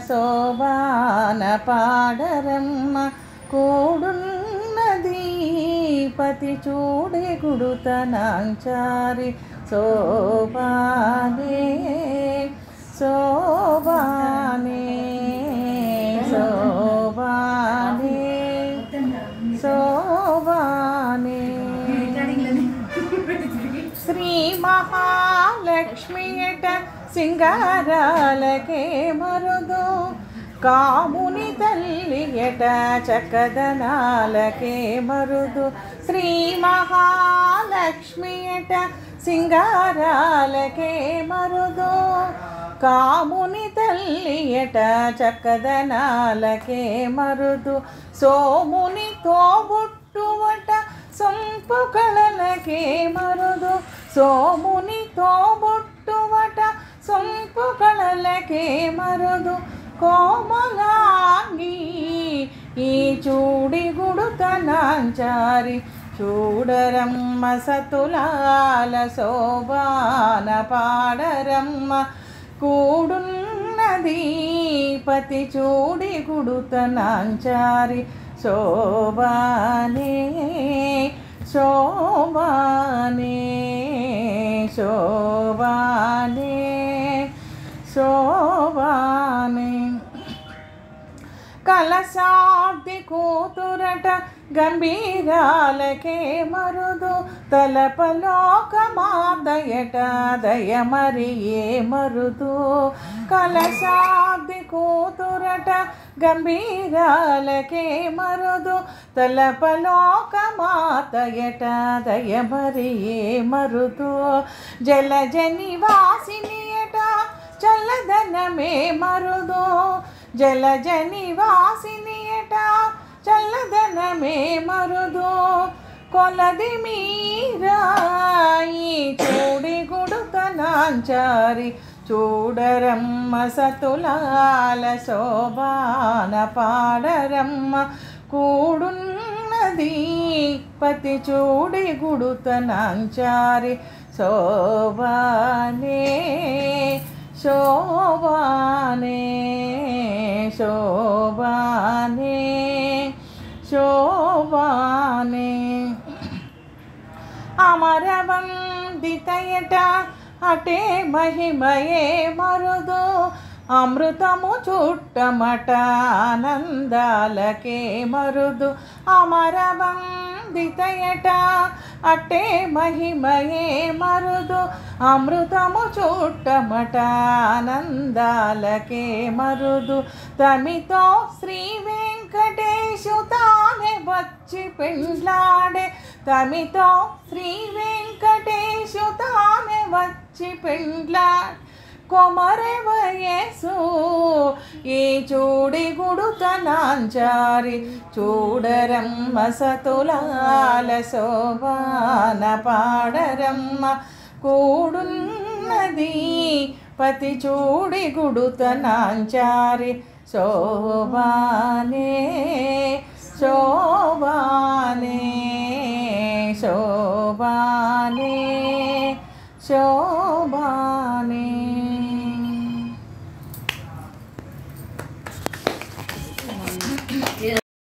శోభాన పాడరమ్మ కూడున్నది పతి చూడే గుడుతనాంచారి శోభానే శోభానే శోభానే శోభానే శ్రీ మహాలక్ష్మియట సింగారాలకే మరుదు కాముని తల్లియట చక్కదనాలకే మరుదు శ్రీ మహాలక్ష్మియట సింగారాలకే మరుదు కాముని తల్లియట చక్కదనాలకే మరుదు సోముని తోబుట్టువట సొంపు కళలకే మరుదు సోముని తోబుట్టువట సొంపు కళలకే మరుదు కోమలాంగి ఈ చూడి గుడుతనాంచారి చూడరమ్మ సతులాల శోభాన పాడరమ్మ కూడున్నది పతి చూడి గుడుతనాంచారి శోభానే శోభానే శోభానే శోభానే కలశాబ్ది కూతురట గంభీరాలకే మరుదు తలపలోకమాదయట దయమరియే మరుదు కలశాబ్ది కూతురట గంభీరాలకే మరుదు తలపలోకమాదయట దయమరియే మరుదు జలజని వాసినియట చల్లదనమే మరుదు జలజని వాసినియట చల్లదనమే మరుదు కొలది మీరాయి చూడి గుడుతనాంచారి చూడరమ్మ సతులాల శోభాన పాడరమ్మ కూడున్నది పతి చూడి గుడుతనాంచారి శోభానే శోభానే శోభానే శోభానే అమరవందితయట అటే మహిమయే మరుదు అమృతము చుట్టమట ఆనందాలకే మరుదు అమరవందితయట అట్టే మహిమయే మరుదు అమృతము చుట్టమట ఆనందాలకే మరుదు తమితో శ్రీ వెంకటేశు తానే వచ్చి పెండ్లాడే తమితో శ్రీ వెంకటేశు తానే వచ్చి పెండ్లాడే కొమరె వయసు ఈ చూడి గుడుతనాంచారి చూడరమ్మ సతులాల శోభాన పాడరమ్మ కూడున్నది పతి చూడి గుడుతనాంచారి శోభానే శోభానే శోభానే శోభానే